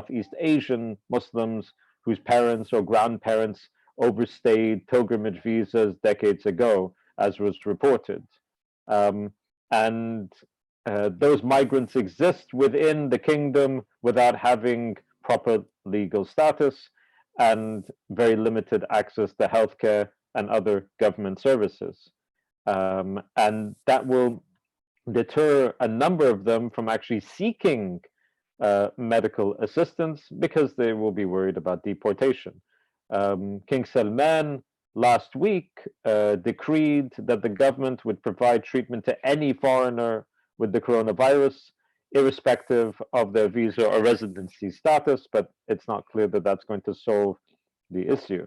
Southeast Asian Muslims whose parents or grandparents overstayed pilgrimage visas decades ago, as was reported. Um, and those migrants exist within the kingdom without having proper legal status and very limited access to healthcare and other government services. And that will deter a number of them from actually seeking medical assistance because they will be worried about deportation. King Salman last week decreed that the government would provide treatment to any foreigner with the coronavirus, irrespective of their visa or residency status, but it's not clear that that's going to solve the issue.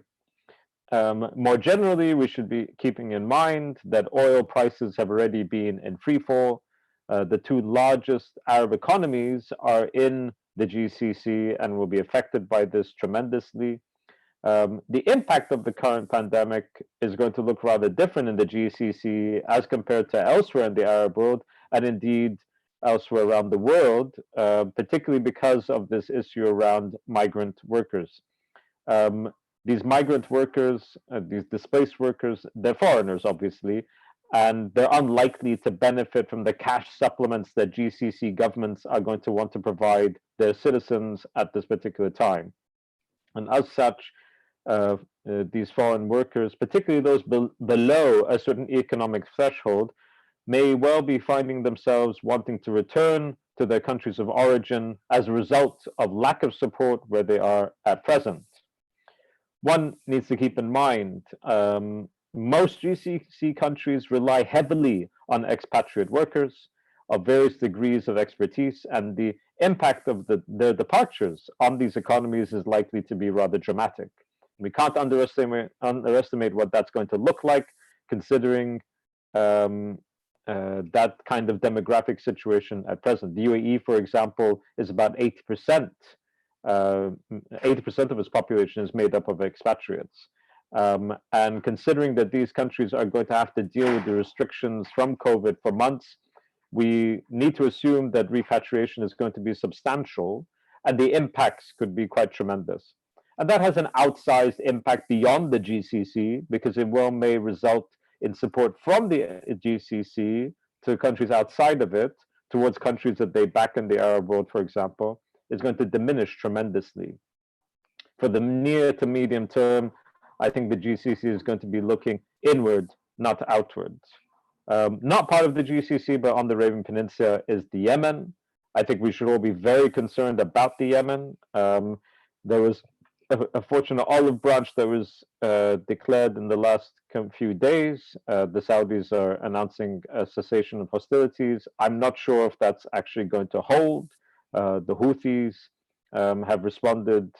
More generally, we should be keeping in mind that oil prices have already been in free fall. The two largest Arab economies are in the GCC and will be affected by this tremendously. The impact of the current pandemic is going to look rather different in the GCC as compared to elsewhere in the Arab world, and indeed elsewhere around the world, particularly because of this issue around migrant workers. These migrant workers, these displaced workers, they're foreigners, obviously, and they're unlikely to benefit from the cash supplements that GCC governments are going to want to provide their citizens at this particular time. And as such, these foreign workers, particularly those below a certain economic threshold, may well be finding themselves wanting to return to their countries of origin as a result of lack of support where they are at present. One needs to keep in mind, most GCC countries rely heavily on expatriate workers of various degrees of expertise, and the impact of their departures on these economies is likely to be rather dramatic. We can't underestimate what that's going to look like, considering that kind of demographic situation at present. The UAE, for example, is about 80%. 80% of its population is made up of expatriates. And considering that these countries are going to have to deal with the restrictions from COVID for months, we need to assume that repatriation is going to be substantial and the impacts could be quite tremendous. And that has an outsized impact beyond the GCC because it may result in support from the GCC to countries outside of it towards countries that they back in the Arab world, for example, is going to diminish tremendously. For the near to medium term, I think the GCC is going to be looking inward, not outwards. Not part of the GCC, but on the Arabian Peninsula is the Yemen. I think we should all be very concerned about the Yemen. There was a fortunate olive branch that was declared in the last few days. The Saudis are announcing a cessation of hostilities. I'm not sure if that's actually going to hold. The Houthis have responded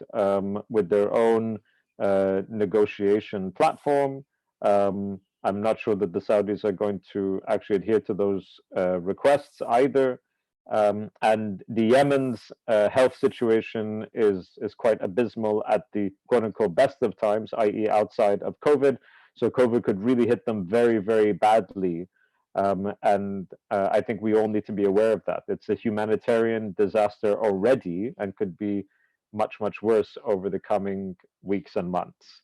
with their own negotiation platform. I'm not sure that the Saudis are going to actually adhere to those requests either. And the Yemen's health situation is quite abysmal at the quote unquote best of times, i.e., outside of COVID. So COVID could really hit them very, very badly. And I think we all need to be aware of that. It's a humanitarian disaster already and could be much, much worse over the coming weeks and months.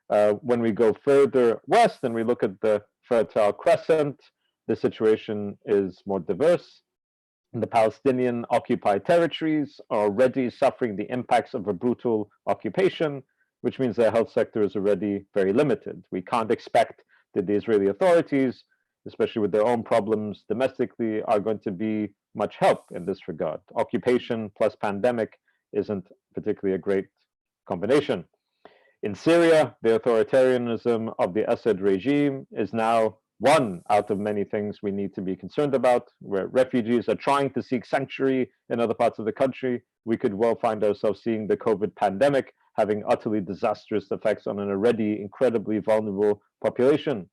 When we go further west and we look at the Fertile Crescent, the situation is more diverse. The Palestinian occupied territories are already suffering the impacts of a brutal occupation, which means their health sector is already very limited. We can't expect that the Israeli authorities, especially with their own problems domestically, are going to be much help in this regard. Occupation plus pandemic isn't particularly a great combination. In Syria, the authoritarianism of the Assad regime is now one out of many things we need to be concerned about, where refugees are trying to seek sanctuary in other parts of the country. We could well find ourselves seeing the COVID pandemic having utterly disastrous effects on an already incredibly vulnerable population.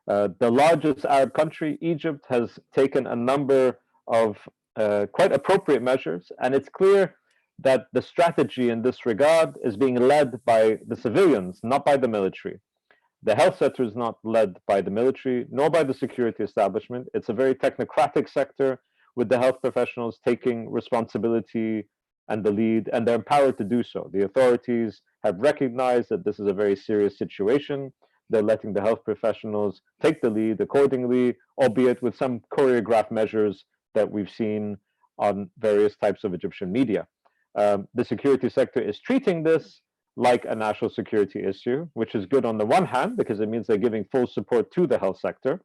The largest Arab country, Egypt, has taken a number of quite appropriate measures, and it's clear that the strategy in this regard is being led by the civilians, not by the military. The health sector is not led by the military, nor by the security establishment. It's a very technocratic sector with the health professionals taking responsibility and the lead, and they're empowered to do so. The authorities have recognized that this is a very serious situation. They're letting the health professionals take the lead accordingly, albeit with some choreographed measures that we've seen on various types of Egyptian media. The security sector is treating this like a national security issue, which is good on the one hand, because it means they're giving full support to the health sector.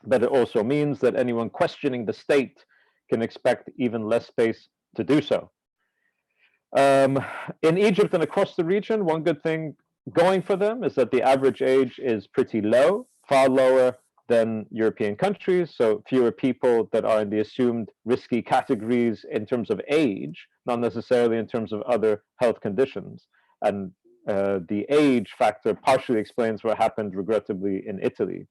But it also means that anyone questioning the state can expect even less space to do so. In Egypt and across the region, one good thing going for them is that the average age is pretty low, far lower than European countries. So fewer people that are in the assumed risky categories in terms of age, not necessarily in terms of other health conditions. And the age factor partially explains what happened, regrettably, in Italy.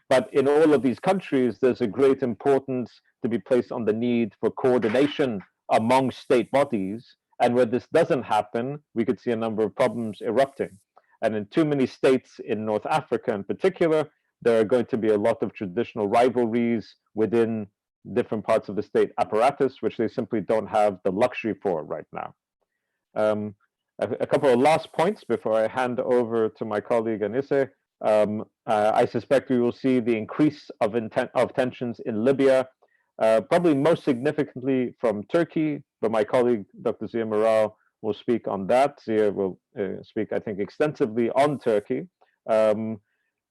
But in all of these countries, there's a great importance to be placed on the need for coordination among state bodies. And where this doesn't happen, we could see a number of problems erupting. And in too many states in North Africa in particular, there are going to be a lot of traditional rivalries within different parts of the state apparatus, which they simply don't have the luxury for right now. A couple of last points before I hand over to my colleague Anise. I suspect we will see the increase of tensions in Libya, probably most significantly from Turkey, but my colleague Dr. Zia Moral will speak on that. Zia will speak, I think, extensively on Turkey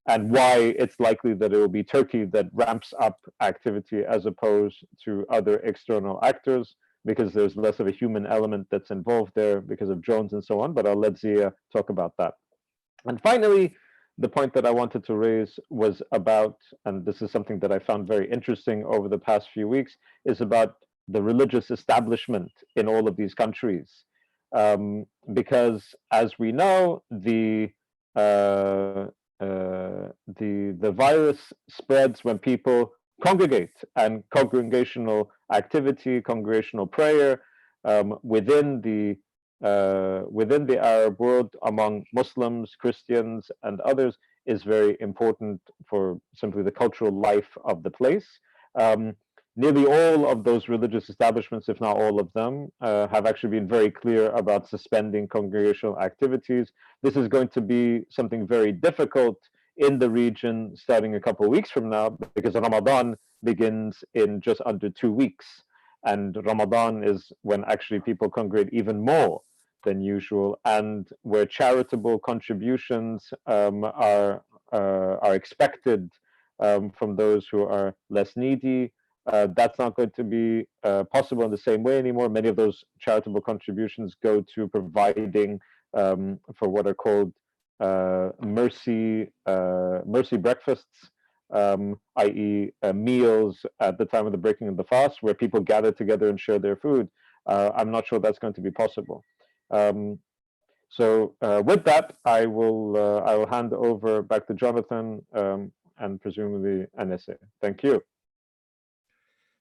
and why it's likely that it will be Turkey that ramps up activity as opposed to other external actors, because there's less of a human element that's involved there because of drones and so on, but I'll let Zia talk about that. And finally, the point that I wanted to raise was about, and this is something that I found very interesting over the past few weeks, is about the religious establishment in all of these countries. Because as we know, the virus spreads when people congregate, and congregational activity, congregational prayer within the Arab world among Muslims, Christians, and others is very important for simply the cultural life of the place. Nearly all of those religious establishments, if not all of them, have actually been very clear about suspending congregational activities. This is going to be something very difficult in the region starting a couple of weeks from now, because Ramadan begins in just under 2 weeks. And Ramadan is when actually people congregate even more than usual, and where charitable contributions are expected from those who are less needy. That's not going to be possible in the same way anymore. Many of those charitable contributions go to providing for what are called mercy breakfasts, i.e. Meals at the time of the breaking of the fast, where people gather together and share their food. I'm not sure that's going to be possible. So with that, I will hand over back to Jonathan and presumably Anise. Thank you.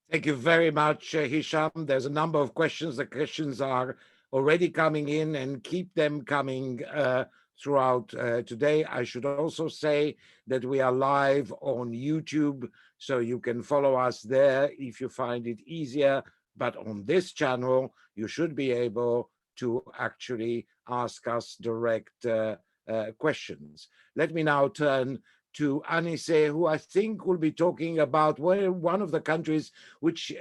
Thank you very much, Hisham. There's a number of questions. The questions are already coming in, and keep them coming throughout today. I should also say that we are live on YouTube, so you can follow us there if you find it easier. But on this channel, you should be able to actually ask us direct questions. Let me now turn to Anise, who I think will be talking about one of the countries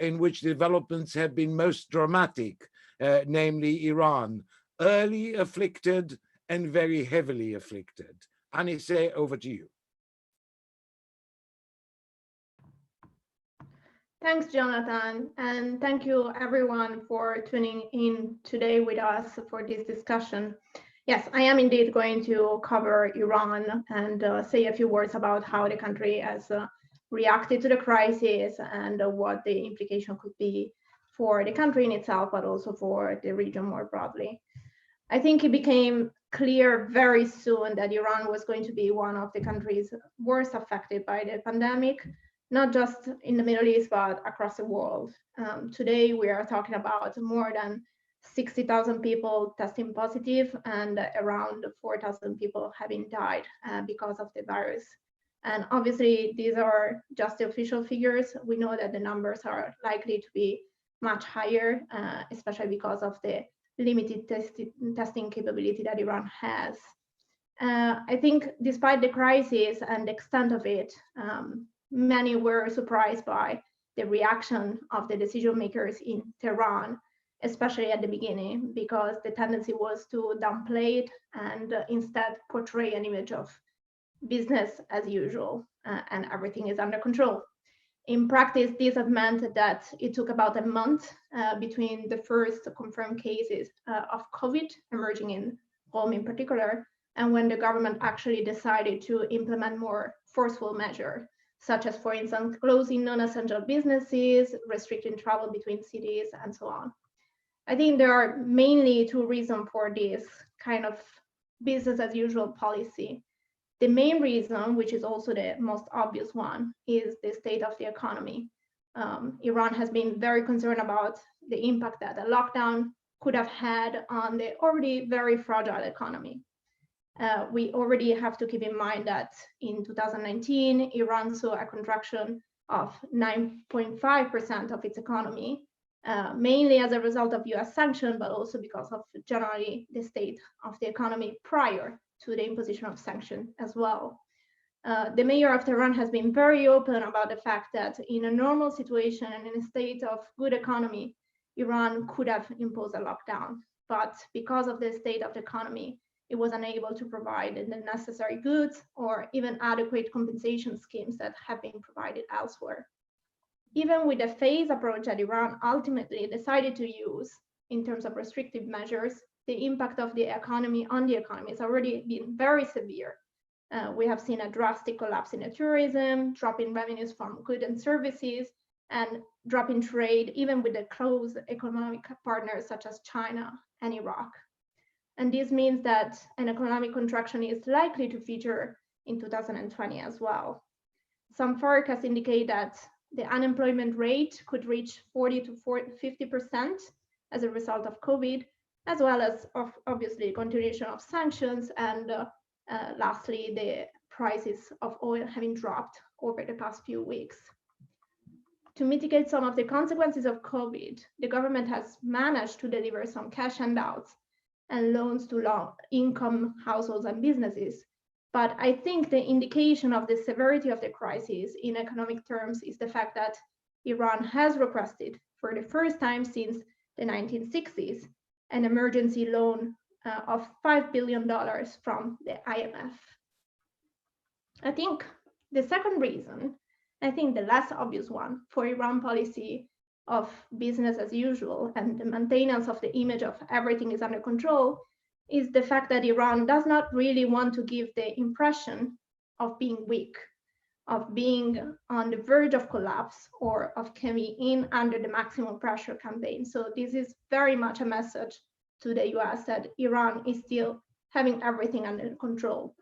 in which developments have been most dramatic, namely Iran, early afflicted and very heavily afflicted. Anise, over to you. Thanks, Jonathan, and thank you everyone for tuning in today with us for this discussion. Yes, I am indeed going to cover Iran and say a few words about how the country has reacted to the crisis and what the implication could be for the country in itself, but also for the region more broadly. I think it became clear very soon that Iran was going to be one of the countries worst affected by the pandemic, not just in the Middle East, but across the world. Today, we are talking about more than 60,000 people testing positive and around 4,000 people having died because of the virus. And obviously, these are just the official figures. We know that the numbers are likely to be much higher, especially because of the limited testing capability that Iran has. I think despite the crisis and the extent of it, many were surprised by the reaction of the decision makers in Tehran, especially at the beginning, because the tendency was to downplay it and instead portray an image of business as usual and everything is under control. In practice, this has meant that it took about a month between the first confirmed cases of COVID emerging in Rome in particular, and when the government actually decided to implement more forceful measures, such as, for instance, closing non-essential businesses, restricting travel between cities, and so on. I think there are mainly two reasons for this kind of business as usual policy. The main reason, which is also the most obvious one, is the state of the economy. Iran has been very concerned about the impact that a lockdown could have had on the already very fragile economy. We already have to keep in mind that in 2019, Iran saw a contraction of 9.5% of its economy, mainly as a result of US sanctions, but also because of generally the state of the economy prior to the imposition of sanctions as well. The mayor of Tehran has been very open about the fact that in a normal situation and in a state of good economy, Iran could have imposed a lockdown. But because of the state of the economy, it was unable to provide the necessary goods or even adequate compensation schemes that have been provided elsewhere. Even with the phased approach that Iran ultimately decided to use in terms of restrictive measures, the impact of the economy on the economy has already been very severe. We have seen a drastic collapse in the tourism, drop in revenues from goods and services, and drop in trade, even with the close economic partners such as China and Iraq. And this means that an economic contraction is likely to feature in 2020 as well. Some forecasts indicate that the unemployment rate could reach 40 to 50% as a result of COVID, as well as obviously continuation of sanctions and lastly, the prices of oil having dropped over the past few weeks. To mitigate some of the consequences of COVID, the government has managed to deliver some cash handouts and loans to low-income households and businesses. But I think the indication of the severity of the crisis in economic terms is the fact that Iran has requested, for the first time since the 1960s, an emergency loan of $5 billion from the IMF. I think the second reason, I think the less obvious one for Iran policy of business as usual and the maintenance of the image of everything is under control, is the fact that Iran does not really want to give the impression of being weak, of being on the verge of collapse, or of coming in under the maximum pressure campaign. So this is very much a message to the US that Iran is still having everything under control.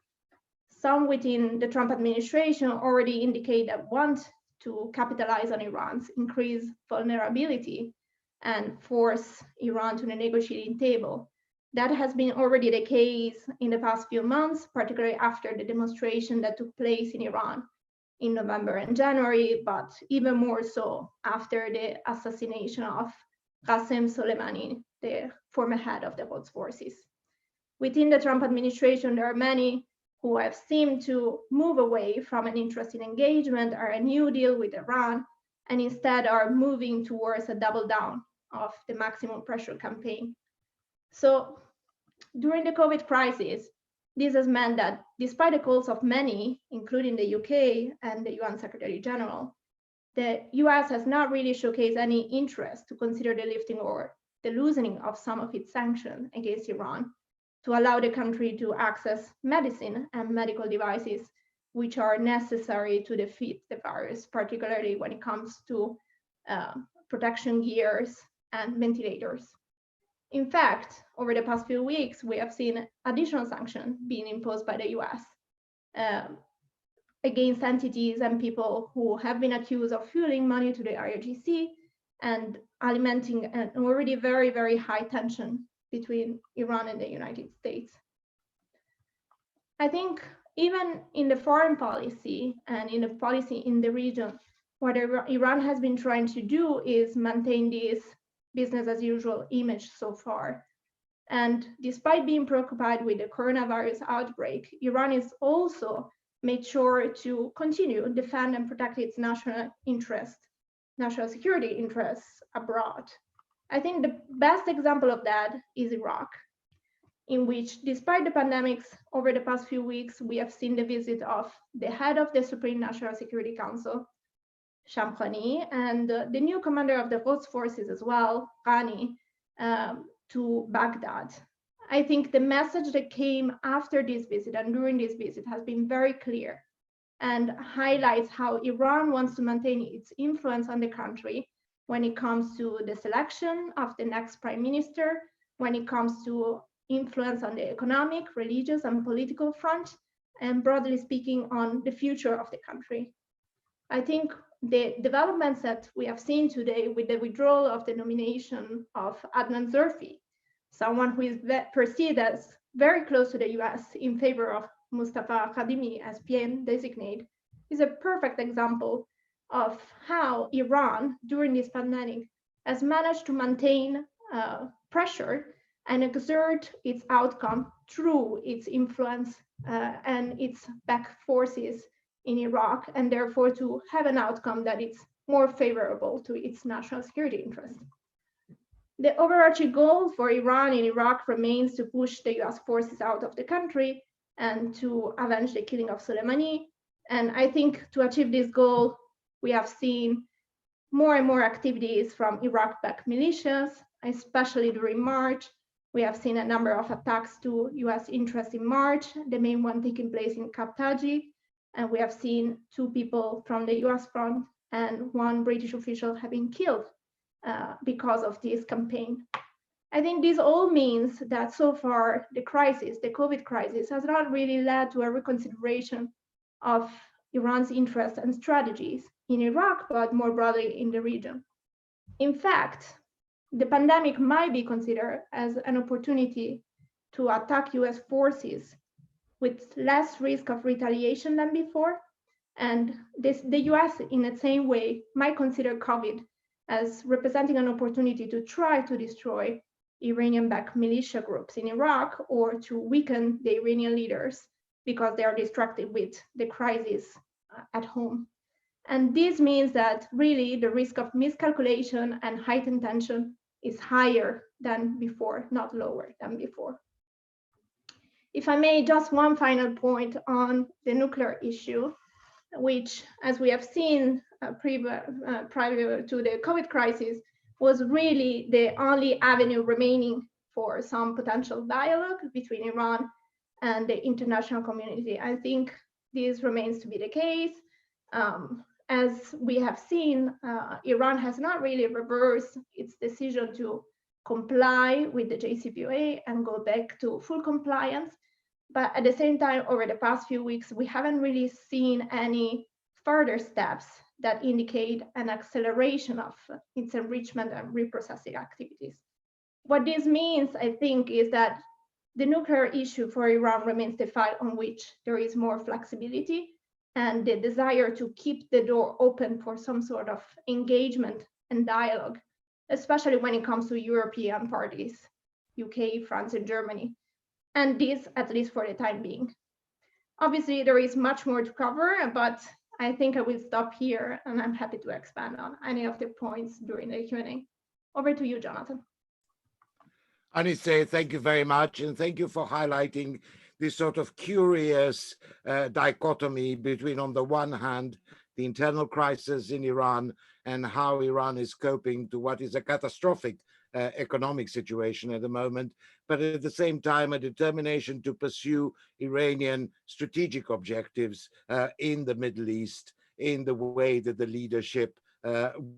Some within the Trump administration already indicate that want to capitalize on Iran's increased vulnerability and force Iran to the negotiating table. That has been already the case in the past few months, particularly after the demonstration that took place in Iran in November and January, but even more so after the assassination of Qasem Soleimani, the former head of the Quds forces. Within the Trump administration, there are many who have seemed to move away from an interest in engagement or a new deal with Iran, and instead are moving towards a double down of the maximum pressure campaign. So during the COVID crisis, this has meant that despite the calls of many, including the UK and the UN Secretary General, the US has not really showcased any interest to consider the lifting or the loosening of some of its sanctions against Iran to allow the country to access medicine and medical devices which are necessary to defeat the virus, particularly when it comes to protection gears and ventilators. In fact, over the past few weeks, we have seen additional sanctions being imposed by the US against entities and people who have been accused of fueling money to the IRGC and alimenting an already very, very high tension between Iran and the United States. I think even in the foreign policy and in the policy in the region, What Iran has been trying to do is maintain this business as usual image so far. And despite being preoccupied with the coronavirus outbreak, Iran is also made sure to continue defend and protect its national security interests abroad. I think the best example of that is Iraq, in which, despite the pandemics over the past few weeks, we have seen the visit of the head of the Supreme National Security Council, Shamkhani, and the new commander of the Quds forces as well, Ghani, to Baghdad. I think the message that came after this visit and during this visit has been very clear and highlights how Iran wants to maintain its influence on the country when it comes to the selection of the next prime minister, when it comes to influence on the economic, religious, and political front, and broadly speaking, on the future of the country. I think the developments that we have seen today with the withdrawal of the nomination of Adnan Zurfi, someone who is perceived as very close to the US in favor of Mustafa Khadimi as PM designate, is a perfect example of how Iran, during this pandemic, has managed to maintain pressure and exert its outcome through its influence and its back forces in Iraq, and therefore to have an outcome that is more favorable to its national security interests. The overarching goal for Iran in Iraq remains to push the US forces out of the country and to avenge the killing of Soleimani. And I think to achieve this goal, we have seen more and more activities from Iraq-backed militias, especially during March. We have seen a number of attacks to US interests in March, the main one taking place in Kaptaji. And we have seen 2 people from the US front and 1 British official have been killed because of this campaign. I think this all means that so far the crisis, the COVID crisis, has not really led to a reconsideration of Iran's interests and strategies in Iraq, but more broadly in the region. In fact, the pandemic might be considered as an opportunity to attack US forces with less risk of retaliation than before. And the US, in the same way, might consider COVID as representing an opportunity to try to destroy Iranian-backed militia groups in Iraq or to weaken the Iranian leaders because they are distracted with the crisis at home. And this means that really the risk of miscalculation and heightened tension is higher than before, not lower than before. If I may, just one final point on the nuclear issue, which, as we have seen prior to the COVID crisis, was really the only avenue remaining for some potential dialogue between Iran and the international community. I think this remains to be the case. As we have seen, Iran has not really reversed its decision to comply with the JCPOA and go back to full compliance. But at the same time, over the past few weeks, we haven't really seen any further steps that indicate an acceleration of its enrichment and reprocessing activities. What this means, I think, is that the nuclear issue for Iran remains the file on which there is more flexibility, and the desire to keep the door open for some sort of engagement and dialogue, especially when it comes to European parties, UK, France, and Germany. And this, at least for the time being. Obviously, there is much more to cover, but I think I will stop here, and I'm happy to expand on any of the points during the Q&A. Over to you, Jonathan. Anise, thank you very much, and thank you for highlighting this sort of curious dichotomy between, on the one hand, the internal crisis in Iran and how Iran is coping to what is a catastrophic economic situation at the moment, but at the same time, a determination to pursue Iranian strategic objectives in the Middle East in the way that the leadership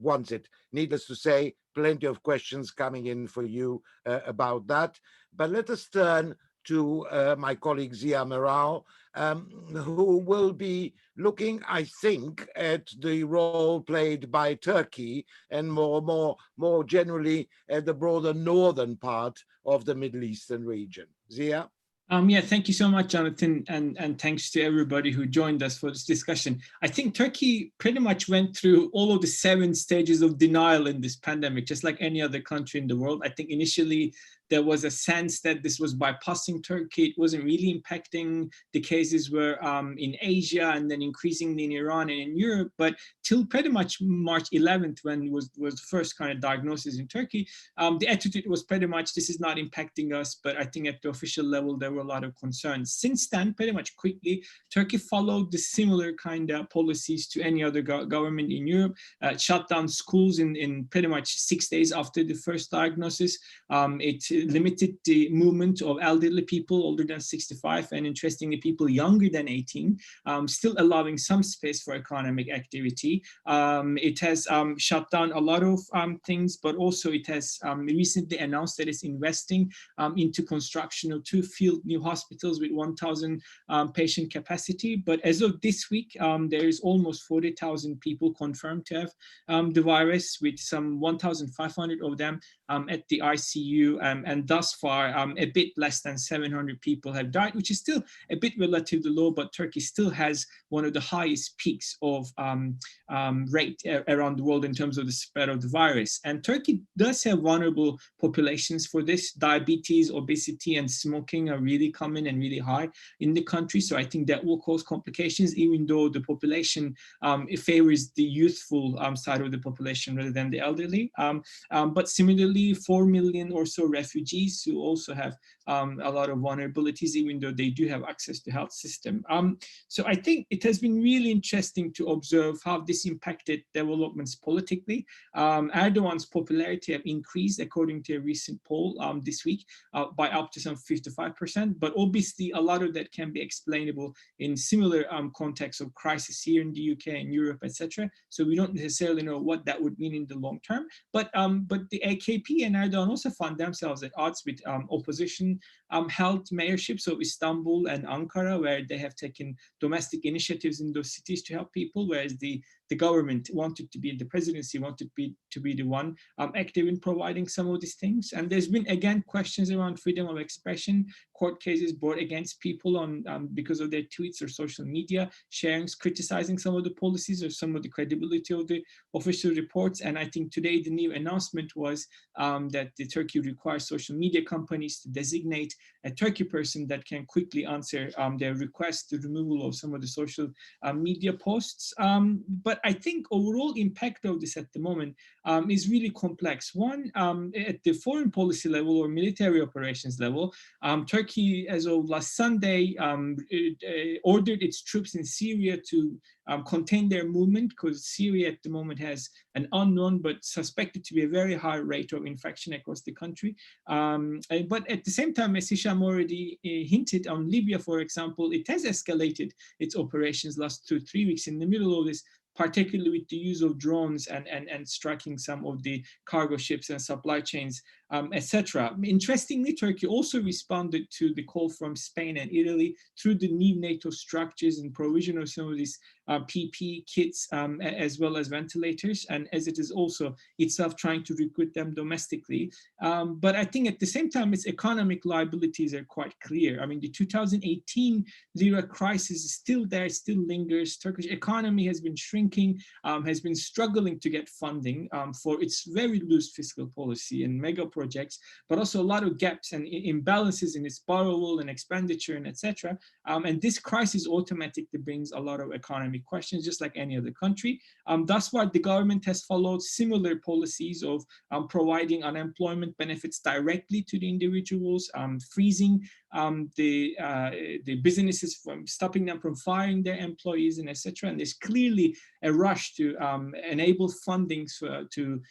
wants it. Needless to say, plenty of questions coming in for you about that. But let us turn to my colleague Zia Meral, who will be looking, I think, at the role played by Turkey and more generally at the broader northern part of the Middle Eastern region. Zia? Yeah, thank you so much, Jonathan, and thanks to everybody who joined us for this discussion. I think Turkey pretty much went through all of the 7 stages of denial in this pandemic, just like any other country in the world. I think initially there was a sense that this was bypassing Turkey. It wasn't really impacting. The cases were in Asia and then increasingly in Iran and in Europe. But till pretty much March 11th, when was the first kind of diagnosis in Turkey, the attitude was pretty much, this is not impacting us. But I think at the official level, there were a lot of concerns. Since then, pretty much quickly, Turkey followed the similar kind of policies to any other government in Europe, shut down schools in pretty much 6 days after the first diagnosis. It limited the movement of elderly people older than 65, and interestingly, people younger than 18, still allowing some space for economic activity. It has shut down a lot of things, but also it has recently announced that it's investing into construction of 2 field new hospitals with 1,000 patient capacity. But as of this week, there is almost 40,000 people confirmed to have the virus, with some 1,500 of them at the ICU, and thus far a bit less than 700 people have died, which is still a bit relatively low, but Turkey still has one of the highest peaks of rate around the world in terms of the spread of the virus. And Turkey does have vulnerable populations for this. Diabetes, obesity, and smoking are really common and really high in the country. So I think that will cause complications, even though the population it favors the youthful side of the population rather than the elderly. But similarly, 4 million or so refugees who also have a lot of vulnerabilities, even though they do have access to health system. So I think it has been really interesting to observe how this impacted developments politically. Erdogan's popularity have increased according to a recent poll this week by up to some 55%, but obviously a lot of that can be explainable in similar contexts of crisis here in the UK and Europe, etc. So we don't necessarily know what that would mean in the long term, but the AKP and Erdogan also found themselves at odds with opposition held mayorships of Istanbul and Ankara, where they have taken domestic initiatives in those cities to help people, whereas the government wanted to be, the presidency wanted to be the one active in providing some of these things. And there's been, again, questions around freedom of expression, court cases brought against people on because of their tweets or social media sharings, criticizing some of the policies or some of the credibility of the official reports. And I think today the new announcement was that the Turkey requires social media companies to designate a Turkey person that can quickly answer their request to removal of some of the social media posts. But I think overall impact of this at the moment is really complex. One, at the foreign policy level or military operations level, Turkey, as of last Sunday, ordered its troops in Syria to contain their movement, because Syria at the moment has an unknown but suspected to be a very high rate of infection across the country. But at the same time, as Hisham already hinted on Libya, for example, it has escalated its operations last 2-3 weeks in the middle of this, particularly with the use of drones and striking some of the cargo ships and supply chains, etc. Interestingly, Turkey also responded to the call from Spain and Italy through the new NATO structures and provision of some of these PPE kits, as well as ventilators, and as it is also itself trying to recruit them domestically. But I think at the same time, its economic liabilities are quite clear. I mean, the 2018 lira crisis is still there, still lingers. Turkish economy has been shrinking, has been struggling to get funding for its very loose fiscal policy and mega projects, but also a lot of gaps and imbalances in its borrowal and expenditure and etc. And this crisis automatically brings a lot of economic questions, just like any other country. Thus far, the government has followed similar policies of providing unemployment benefits directly to the individuals, freezing the businesses, from stopping them from firing their employees and etc. And there's clearly a rush to enable funding to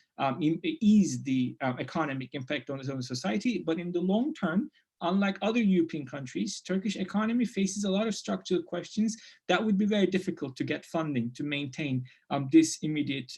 ease the economic impact on the society. But in the long term, unlike other European countries, Turkish economy faces a lot of structural questions that would be very difficult to get funding to maintain this immediate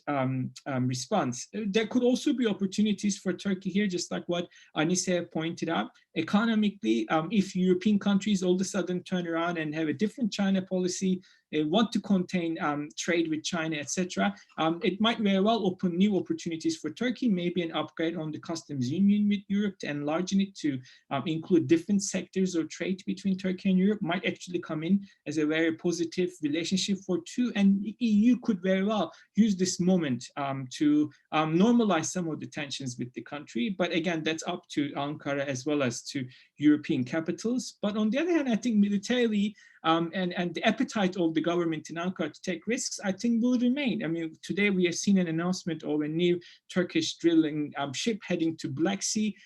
response. There could also be opportunities for Turkey here, just like what Anise pointed out, economically, if European countries all of a sudden turn around and have a different China policy, they want to contain trade with China, etc., it might very well open new opportunities for Turkey, maybe an upgrade on the customs union with Europe to enlarge it to include different sectors of trade between Turkey and Europe might actually come in as a very positive relationship for two. And the EU could very well use this moment to normalize some of the tensions with the country. But again, that's up to Ankara as well as to European capitals. But on the other hand, I think militarily, and the appetite of the government in Ankara to take risks, I think will remain. I mean, today we have seen an announcement of a new Turkish drilling ship heading to Black Sea.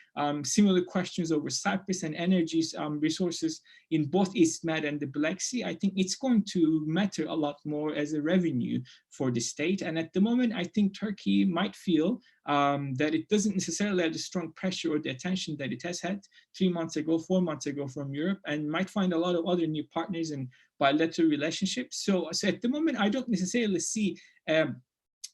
Similar questions over Cyprus and energy resources in both East Med and the Black Sea. I think it's going to matter a lot more as a revenue for the state. And at the moment, I think Turkey might feel that it doesn't necessarily have the strong pressure or the attention that it has had 3 months ago, 4 months ago from Europe, and might find a lot of other new partners and bilateral relationships. So at the moment, I don't necessarily see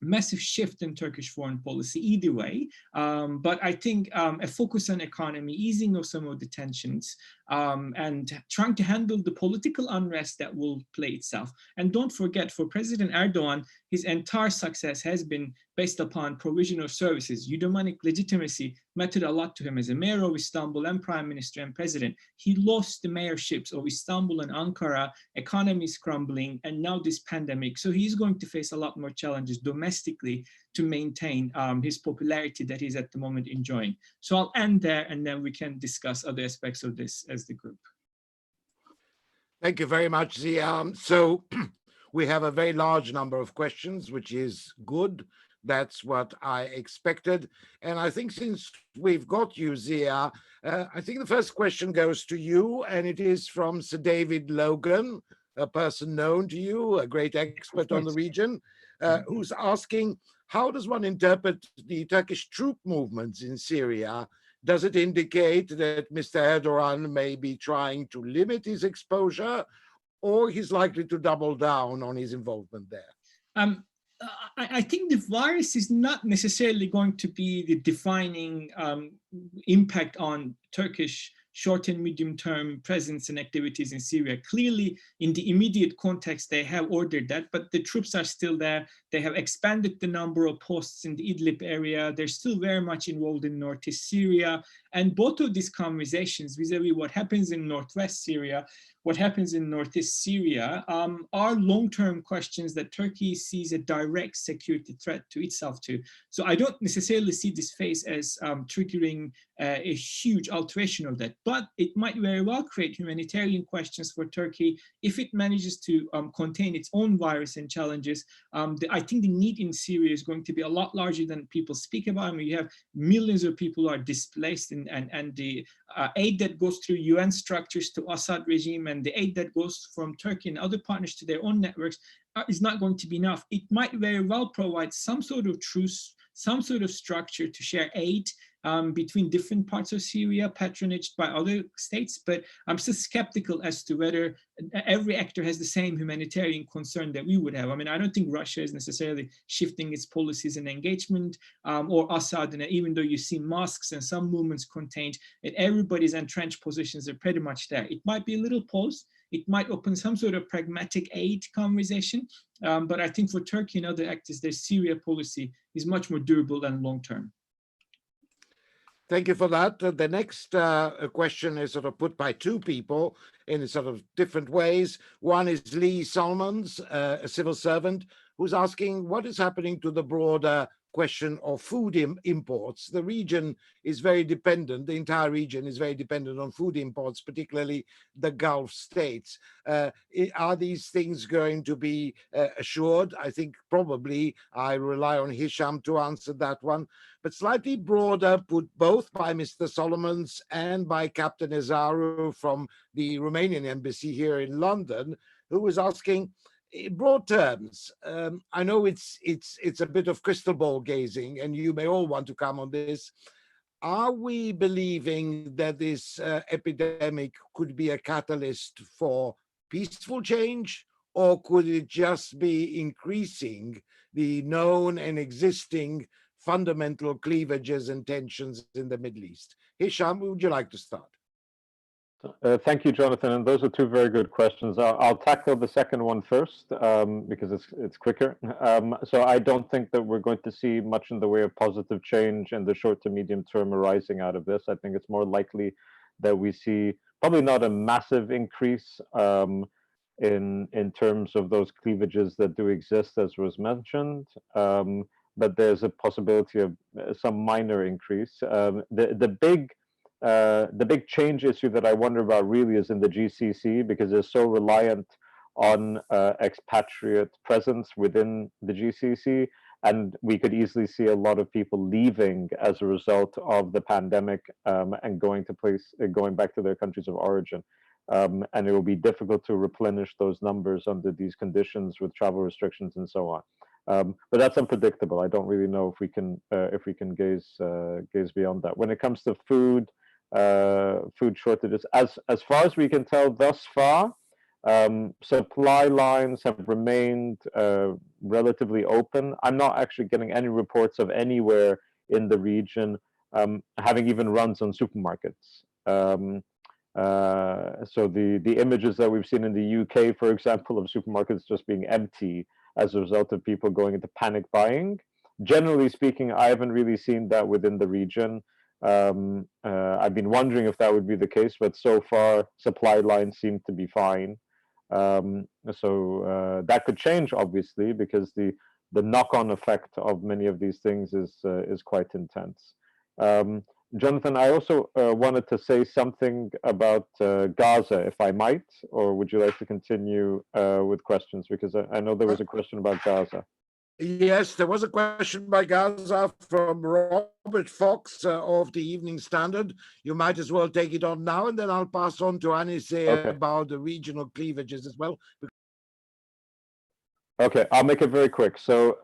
massive shift in Turkish foreign policy either way. But I think a focus on economy, easing of some of the tensions, and trying to handle the political unrest that will play itself. And don't forget, for President Erdogan, his entire success has been based upon provision of services. Eudaimonic legitimacy mattered a lot to him as a mayor of Istanbul and prime minister and president. He lost the mayorships of Istanbul and Ankara, economies crumbling, and now this pandemic. So he's going to face a lot more challenges domestically to maintain his popularity that he's at the moment enjoying. So I'll end there, and then we can discuss other aspects of this as the group. Thank you very much, Zia. So we have a very large number of questions, which is good. That's what I expected. And I think since we've got you, Zia, I think the first question goes to you, and it is from Sir David Logan, a person known to you, a great expert on the region, who's asking, how does one interpret the Turkish troop movements in Syria? Does it indicate that Mr. Erdogan may be trying to limit his exposure, or he's likely to double down on his involvement there? I think the virus is not necessarily going to be the defining impact on Turkish short and medium term presence and activities in Syria. Clearly, in the immediate context, they have ordered that, but the troops are still there. They have expanded the number of posts in the Idlib area. They're still very much involved in northeast Syria. And both of these conversations vis-a-vis what happens in northwest Syria, what happens in northeast Syria, are long-term questions that Turkey sees a direct security threat to itself to. So I don't necessarily see this phase as triggering a huge alteration of that, but it might very well create humanitarian questions for Turkey if it manages to contain its own virus and challenges. I think the need in Syria is going to be a lot larger than people speak about. I mean, you have millions of people who are displaced, and the aid that goes through UN structures to Assad regime and the aid that goes from Turkey and other partners to their own networks is not going to be enough. It might very well provide some sort of truce, some sort of structure to share aid between different parts of Syria, patronaged by other states, but I'm still skeptical as to whether every actor has the same humanitarian concern that we would have. I mean, I don't think Russia is necessarily shifting its policies and engagement, or Assad, and even though you see mosques and some movements contained, and everybody's entrenched positions are pretty much there. It might be a little pause. It might open some sort of pragmatic aid conversation, but I think for Turkey and other actors, their Syria policy is much more durable and long-term. Thank you for that. The next question is sort of put by two people in sort of different ways. One is Lee Solomons, a civil servant, who's asking what is happening to the broader question of food imports. The region is very dependent, the entire region is very dependent on food imports, particularly the Gulf states. Are these things going to be assured? I think probably I rely on Hisham to answer that one, but slightly broader, put both by Mr. Solomons and by Captain Ezaru from the Romanian embassy here in London, who was asking, in broad terms, I know it's a bit of crystal ball gazing, and you may all want to come on this. Are we believing that this epidemic could be a catalyst for peaceful change, or could it just be increasing the known and existing fundamental cleavages and tensions in the Middle East? Hisham, would you like to start? Thank you, Jonathan. And those are two very good questions. I'll tackle the second one first because it's quicker. So I don't think that we're going to see much in the way of positive change in the short to medium term arising out of this. I think it's more likely that we see probably not a massive increase in terms of those cleavages that do exist, as was mentioned. But there's a possibility of some minor increase. The big change issue that I wonder about really is in the GCC, because they're so reliant on expatriate presence within the GCC, and we could easily see a lot of people leaving as a result of the pandemic and going back to their countries of origin. And it will be difficult to replenish those numbers under these conditions with travel restrictions and so on. But that's unpredictable. I don't really know if we can gaze beyond that. When it comes to food shortages, as far as we can tell thus far, supply lines have remained relatively open. I'm not actually getting any reports of anywhere in the region having even runs on supermarkets. So the images that we've seen in the UK, for example, of supermarkets just being empty as a result of people going into panic buying. Generally speaking, I haven't really seen that within the region. I've been wondering if that would be the case, but so far supply lines seem to be fine. So that could change, obviously, because the knock-on effect of many of these things is quite intense. Jonathan, I also wanted to say something about Gaza, if I might, or would you like to continue with questions? Because I know there was a question about Gaza. Yes, there was a question by Gaza from Robert Fox of the Evening Standard. You might as well take it on now, and then I'll pass on to Anise about the regional cleavages as well. Okay, I'll make it very quick. So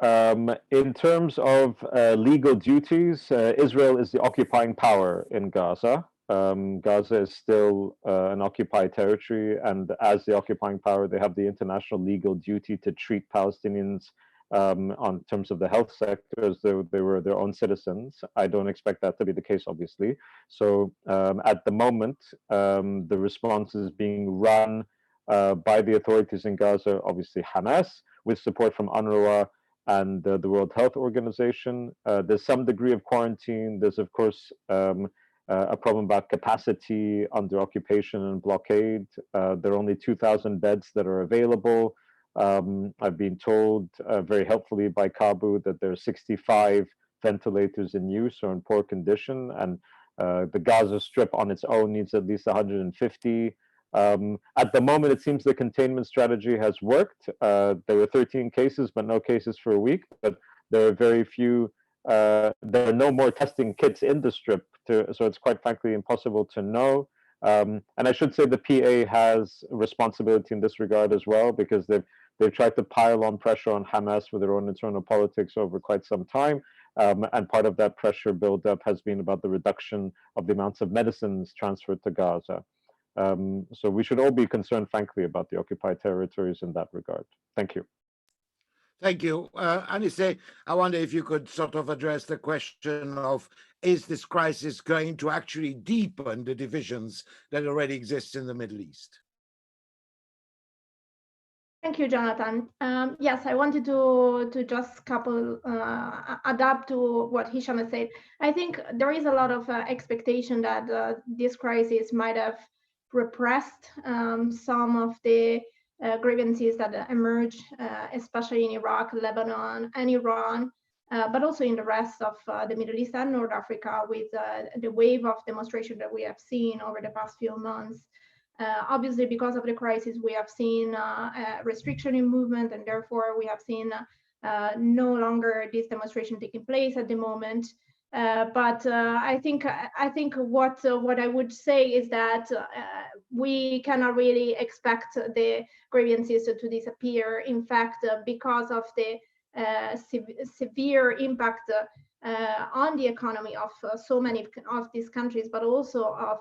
in terms of legal duties, Israel is the occupying power in Gaza. Gaza is still an occupied territory, and as the occupying power, they have the international legal duty to treat Palestinians on terms of the health sector as though they were their own citizens. I don't expect that to be the case, obviously. So at the moment, the response is being run by the authorities in Gaza, obviously Hamas, with support from UNRWA and the World Health Organization. There's some degree of quarantine. There's, of course, a problem about capacity under occupation and blockade. There are only 2,000 beds that are available. I've been told very helpfully by Kabu that there are 65 ventilators in use or in poor condition, and the Gaza Strip on its own needs at least 150. At the moment, it seems the containment strategy has worked. There were 13 cases, but no cases for a week. But there are very few. There are no more testing kits in the strip, so it's quite frankly impossible to know. And I should say the PA has responsibility in this regard as well, because they've tried to pile on pressure on Hamas with their own internal politics over quite some time. And part of that pressure buildup has been about the reduction of the amounts of medicines transferred to Gaza. So we should all be concerned, frankly, about the occupied territories in that regard. Thank you. Thank you. Anise, I wonder if you could sort of address the question of, is this crisis going to actually deepen the divisions that already exist in the Middle East? Thank you, Jonathan. Yes, I wanted to just adapt to what Hisham has said. I think there is a lot of expectation that this crisis might have repressed some of the grievances that emerged, especially in Iraq, Lebanon, and Iran, but also in the rest of the Middle East and North Africa, with the wave of demonstration that we have seen over the past few months. Obviously, because of the crisis, we have seen restriction in movement, and therefore we have seen no longer this demonstration taking place at the moment. But I think what I would say is that we cannot really expect the grievances to disappear. In fact, because of the severe impact on the economy of so many of these countries, but also of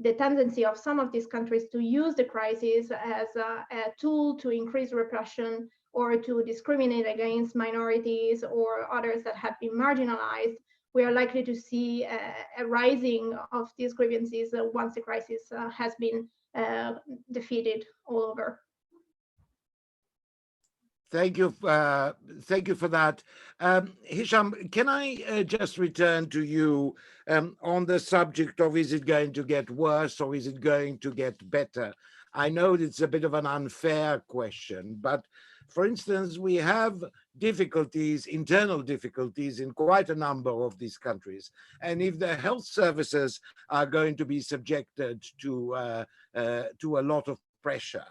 the tendency of some of these countries to use the crisis as a tool to increase repression or to discriminate against minorities or others that have been marginalized, we are likely to see a rising of these grievances once the crisis has been defeated all over. Thank you for that. Hisham, can I just return to you on the subject of, is it going to get worse or is it going to get better? I know it's a bit of an unfair question, but for instance, we have difficulties, internal difficulties in quite a number of these countries. And if the health services are going to be subjected to a lot of pressure,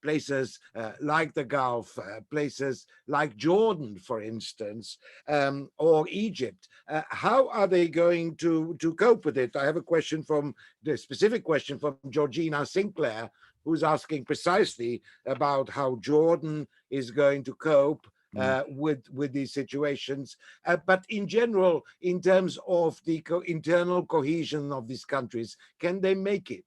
places like the Gulf, places like Jordan, for instance, or Egypt, how are they going to cope with it? I have a question from the specific question from Georgina Sinclair, who's asking precisely about how Jordan is going to cope with these situations. But in general, in terms of the internal cohesion of these countries, can they make it?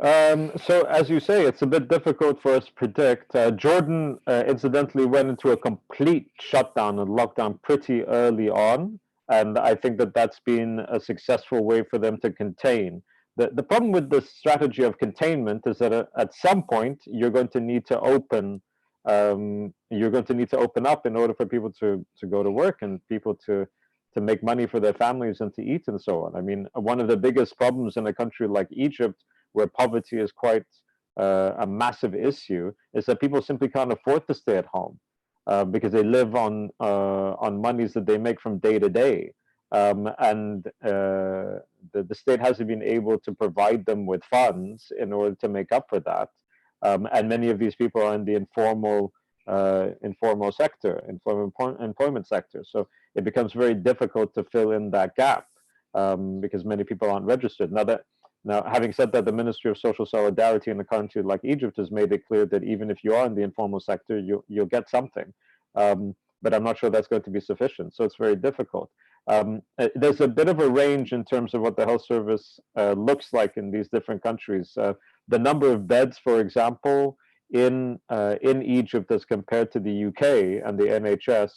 So as you say, it's a bit difficult for us to predict. Jordan, incidentally, went into a complete shutdown and lockdown pretty early on, and I think that that's been a successful way for them to contain. The problem with the strategy of containment is that at some point you're going to need to open. You're going to need to open up in order for people to go to work and people to make money for their families and to eat and so on. I mean, one of the biggest problems in a country like Egypt, where poverty is quite a massive issue, is that people simply can't afford to stay at home because they live on monies that they make from day to day, and the state hasn't been able to provide them with funds in order to make up for that. And many of these people are in the informal sector, informal employment sector. So it becomes very difficult to fill in that gap because many people aren't registered. Now, having said that, the Ministry of Social Solidarity in a country like Egypt has made it clear that even if you are in the informal sector, you'll get something. But I'm not sure that's going to be sufficient. So it's very difficult. There's a bit of a range in terms of what the health service looks like in these different countries. The number of beds, for example, in Egypt as compared to the UK and the NHS,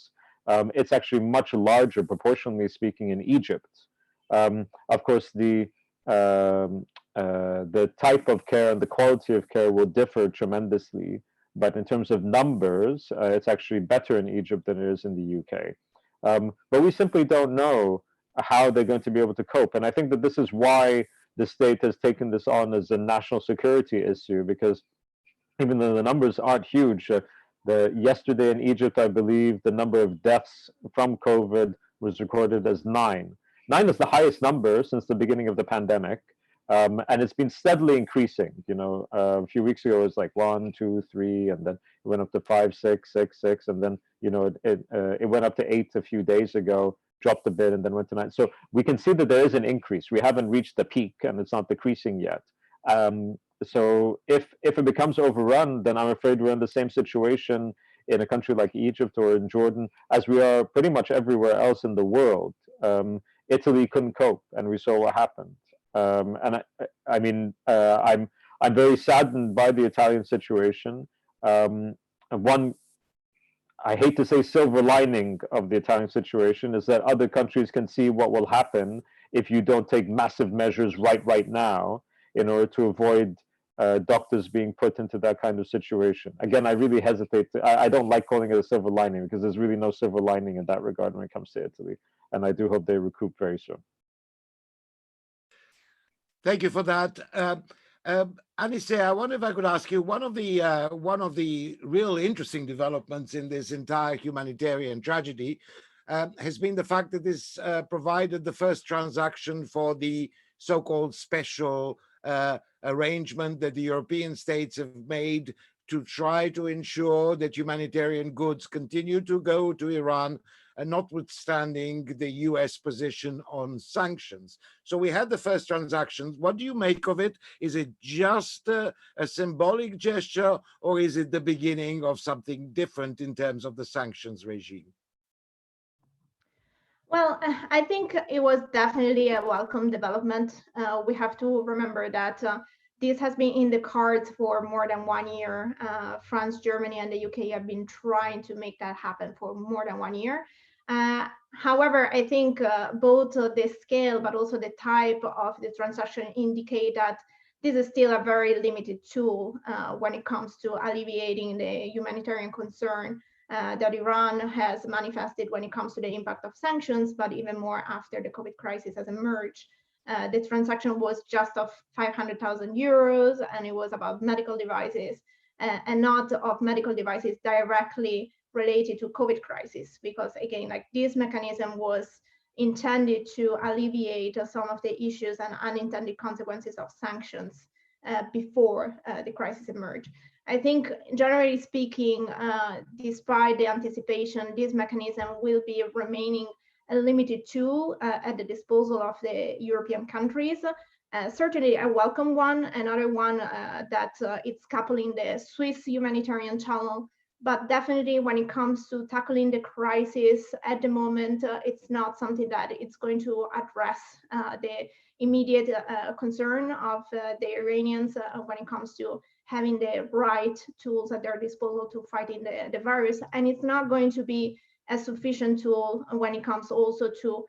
it's actually much larger, proportionally speaking, in Egypt. Of course, the type of care and the quality of care will differ tremendously, but in terms of numbers, it's actually better in Egypt than it is in the UK. But we simply don't know how they're going to be able to cope. And I think that this is why the state has taken this on as a national security issue, because even though the numbers aren't huge, yesterday in Egypt, I believe the number of deaths from COVID was recorded as 9. 9 is the highest number since the beginning of the pandemic, and it's been steadily increasing. You know, a few weeks ago it was like 1, 2, 3, and then it went up to 5, 6, 6, 6, and then it went up to 8 a few days ago, dropped a bit, and then went to 9. So we can see that there is an increase. We haven't reached the peak, and it's not decreasing yet. So if it becomes overrun, then I'm afraid we're in the same situation in a country like Egypt or in Jordan as we are pretty much everywhere else in the world. Italy couldn't cope, and we saw what happened. And I mean, I'm very saddened by the Italian situation. One, I hate to say, silver lining of the Italian situation is that other countries can see what will happen if you don't take massive measures right now in order to avoid doctors being put into that kind of situation. Again, I really hesitate I don't like calling it a silver lining, because there's really no silver lining in that regard when it comes to Italy. And I do hope they recoup very soon. Thank you for that. Anise, I wonder if I could ask you, one of the real interesting developments in this entire humanitarian tragedy has been the fact that this provided the first transaction for the so-called special arrangement that the European states have made to try to ensure that humanitarian goods continue to go to Iran, and notwithstanding the US position on sanctions. So we had the first transactions. What do you make of it? Is it just a symbolic gesture, or is it the beginning of something different in terms of the sanctions regime? Well, I think it was definitely a welcome development. We have to remember that this has been in the cards for more than 1 year. France, Germany, and the UK have been trying to make that happen for more than 1 year. However, I think both the scale but also the type of the transaction indicate that this is still a very limited tool when it comes to alleviating the humanitarian concern that Iran has manifested when it comes to the impact of sanctions, but even more after the COVID crisis has emerged. The transaction was just of 500,000 euros, and it was about medical devices and not of medical devices directly related to COVID crisis, because again, like this mechanism was intended to alleviate some of the issues and unintended consequences of sanctions before the crisis emerged. I think, generally speaking, despite the anticipation, this mechanism will be remaining a limited tool at the disposal of the European countries. Certainly a welcome one, another one that it's coupling the Swiss humanitarian channel, but definitely when it comes to tackling the crisis at the moment, it's not something that it's going to address the immediate concern of the Iranians when it comes to having the right tools at their disposal to fighting the virus. And it's not going to be a sufficient tool when it comes also to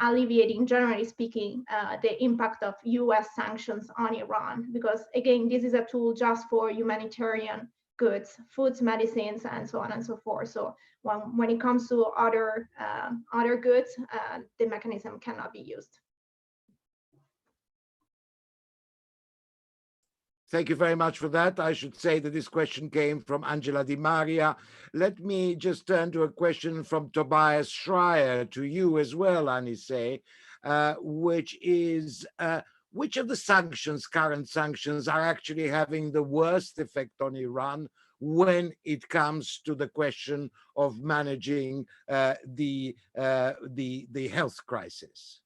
alleviating, generally speaking, the impact of US sanctions on Iran. Because again, this is a tool just for humanitarian goods, foods, medicines, and so on and so forth. So when it comes to other goods, the mechanism cannot be used. Thank you very much for that. I should say that this question came from Angela Di Maria. Let me just turn to a question from Tobias Schreier to you as well, Anise, which is, which of the sanctions, current sanctions, are actually having the worst effect on Iran when it comes to the question of managing the health crisis?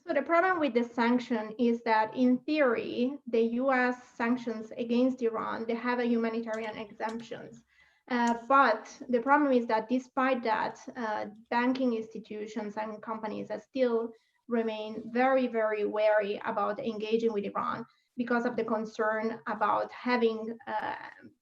So the problem with the sanction is that, in theory, the US sanctions against Iran, they have a humanitarian exemptions. But the problem is that despite that, banking institutions and companies still remain very, very wary about engaging with Iran because of the concern about having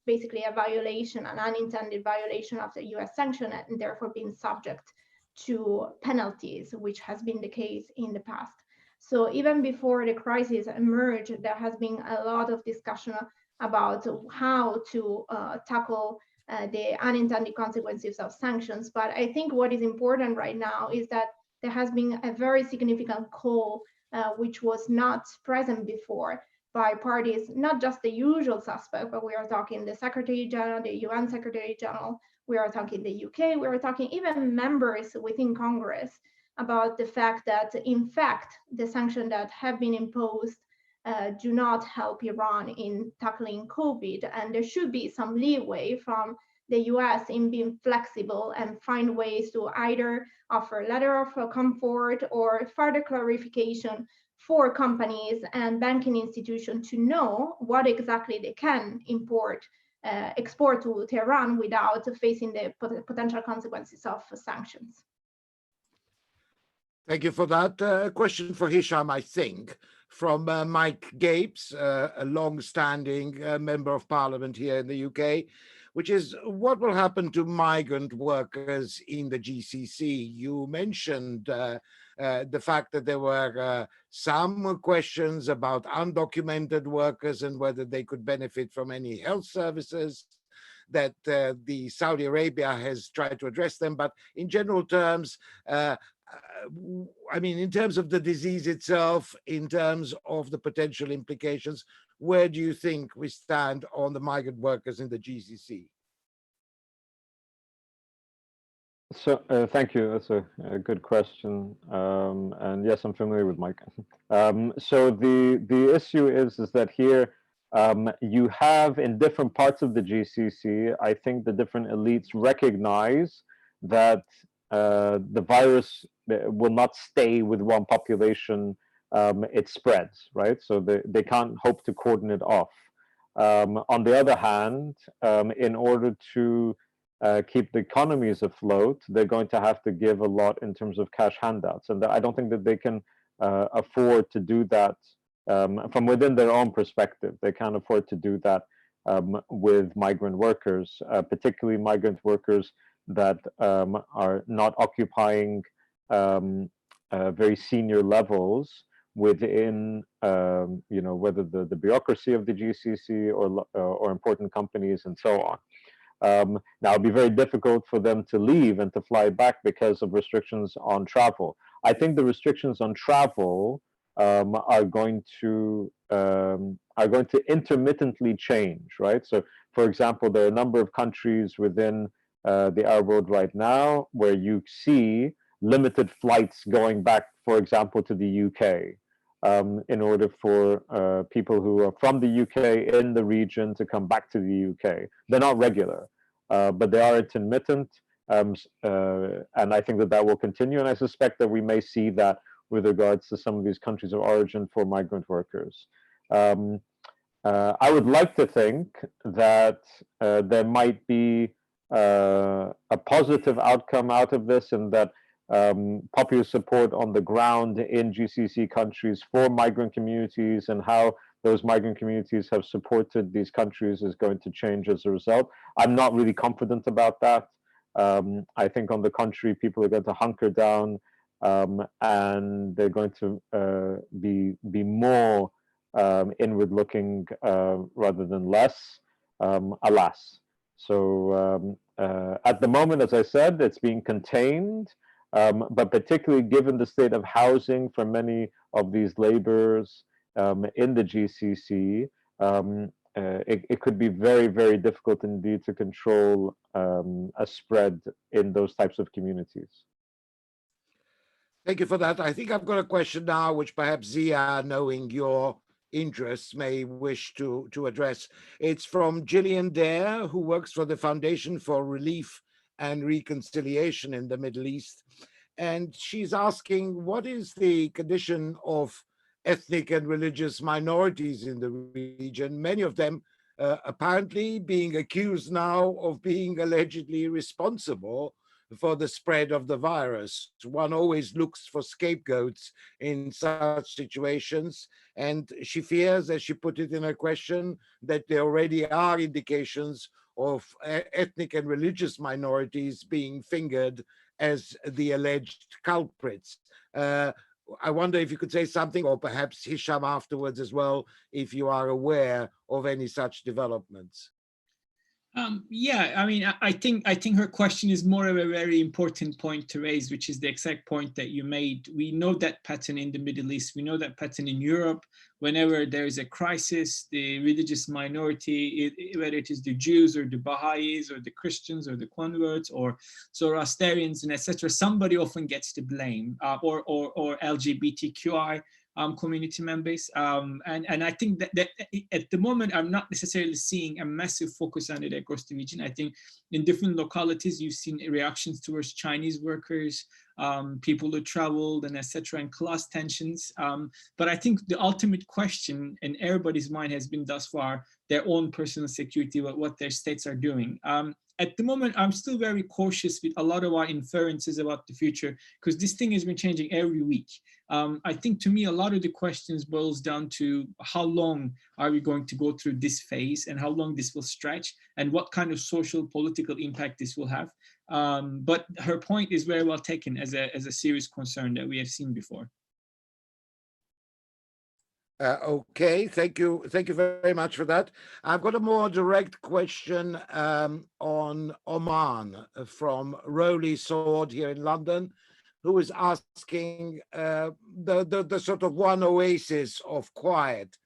basically a violation, an unintended violation of the US sanction, and therefore being subject to penalties, which has been the case in the past. So even before the crisis emerged, there has been a lot of discussion about how to tackle the unintended consequences of sanctions. But I think what is important right now is that there has been a very significant call, which was not present before, by parties, not just the usual suspect, but we are talking the Secretary General, the UN Secretary General, we are talking the UK, we are talking even members within Congress, about the fact that, in fact, the sanctions that have been imposed do not help Iran in tackling COVID, and there should be some leeway from the US in being flexible and find ways to either offer a letter of comfort or further clarification for companies and banking institutions to know what exactly they can export to Tehran without facing the potential consequences of sanctions. Thank you for that. A question for Hisham, I think, from Mike Gapes, a long-standing member of parliament here in the UK, which is, what will happen to migrant workers in the GCC? You mentioned the fact that there were some questions about undocumented workers and whether they could benefit from any health services, that the Saudi Arabia has tried to address them. But in general terms, I mean, in terms of the disease itself, in terms of the potential implications, where do you think we stand on the migrant workers in the GCC? So thank you. That's a good question. And yes, I'm familiar with Mike. So the issue is that here you have, in different parts of the GCC, I think the different elites recognize that the virus will not stay with one population. It spreads, right? So they can't hope to cordon it off. On the other hand, in order to keep the economies afloat, they're going to have to give a lot in terms of cash handouts. And I don't think that they can afford to do that from within their own perspective. They can't afford to do that with migrant workers, particularly migrant workers that are not occupying very senior levels within, whether the bureaucracy of the GCC or important companies and so on. Now, it'd be very difficult for them to leave and to fly back because of restrictions on travel. I think the restrictions on travel are going to intermittently change, right? So, for example, there are a number of countries within the Arab world right now where you see limited flights going back, for example, to the UK. In order for people who are from the UK in the region to come back to the UK. They're not regular, but they are intermittent, and I think that will continue, and I suspect that we may see that with regards to some of these countries of origin for migrant workers. I would like to think that there might be a positive outcome out of this, and that popular support on the ground in GCC countries for migrant communities and how those migrant communities have supported these countries is going to change as a result. I'm not really confident about that. I think, on the contrary, people are going to hunker down, and they're going to be more inward-looking rather than less, alas. So at the moment, as I said, it's being contained. But particularly given the state of housing for many of these laborers in the GCC, it could be very, very difficult indeed to control a spread in those types of communities. Thank you for that. I think I've got a question now, which perhaps Zia, knowing your interests, may wish to address. It's from Gillian Dare, who works for the Foundation for Relief and Reconciliation in the Middle East. And she's asking, what is the condition of ethnic and religious minorities in the region? Many of them apparently being accused now of being allegedly responsible for the spread of the virus. One always looks for scapegoats in such situations, and she fears, as she put it in her question, that there already are indications of ethnic and religious minorities being fingered as the alleged culprits. I wonder if you could say something, or perhaps Hisham afterwards as well, if you are aware of any such developments. Yeah, I mean, I think her question is more of a very important point to raise, which is the exact point that you made. We know that pattern in the Middle East. We know that pattern in Europe. Whenever there is a crisis, the religious minority, whether it is the Jews or the Baha'is or the Christians or the converts or Zoroastrians and etc., somebody often gets the blame, or LGBTQI community members. And I think that at the moment, I'm not necessarily seeing a massive focus on it across the region. I think in different localities, you've seen reactions towards Chinese workers, people who traveled and etc., and class tensions. But I think the ultimate question in everybody's mind has been thus far their own personal security, what their states are doing. At the moment, I'm still very cautious with a lot of our inferences about the future, because this thing has been changing every week. I think, to me, a lot of the questions boils down to how long are we going to go through this phase, and how long this will stretch, and what kind of social political impact this will have. But her point is very well taken as a serious concern that we have seen before. Okay, thank you very much for that. I've got a more direct question on Oman from Rowley Sword here in London, who is asking the sort of one oasis of quiet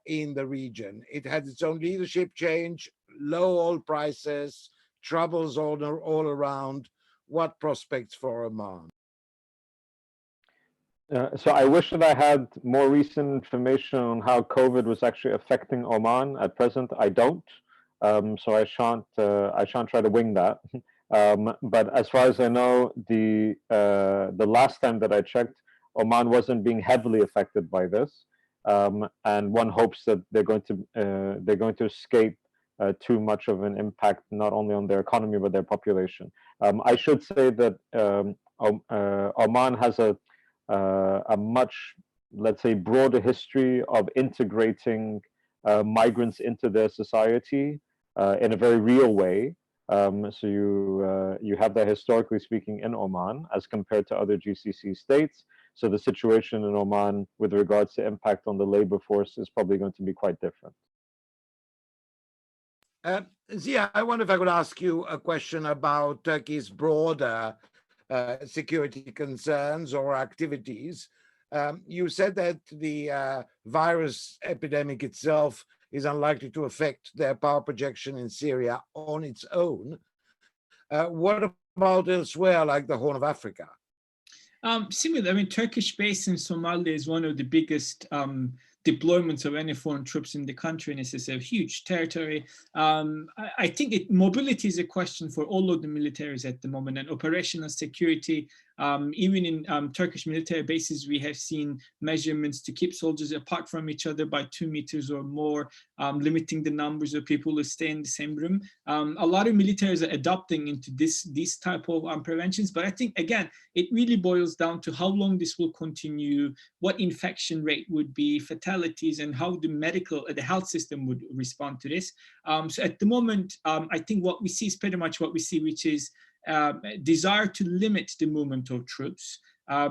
in the region. It had its own leadership change, low oil prices, troubles all around. What prospects for Oman? So I wish that I had more recent information on how COVID was actually affecting Oman. At present, I don't. So I shan't try to wing that. But as far as I know, the last time that I checked, Oman wasn't being heavily affected by this, and one hopes that they're going to escape too much of an impact, not only on their economy but their population. I should say that Oman has a much, let's say, broader history of integrating migrants into their society in a very real way. So you have that historically speaking in Oman as compared to other GCC states. So the situation in Oman with regards to impact on the labor force is probably going to be quite different. Zia, I wonder if I could ask you a question about Turkey's broader security concerns or activities. You said that the virus epidemic itself is unlikely to affect their power projection in Syria on its own. What about elsewhere, like the Horn of Africa? Similar. I mean, Turkish base in Somalia is one of the biggest deployments of any foreign troops in the country, and it's a huge territory. I think mobility is a question for all of the militaries at the moment, and operational security. Even in Turkish military bases, we have seen measurements to keep soldiers apart from each other by 2 meters or more, limiting the numbers of people who stay in the same room. A lot of militaries are adopting into these type of preventions, but I think, again, it really boils down to how long this will continue, what infection rate would be, fatalities, and how the health system would respond to this. So at the moment, I think what we see is pretty much what we see, which is desire to limit the movement of troops,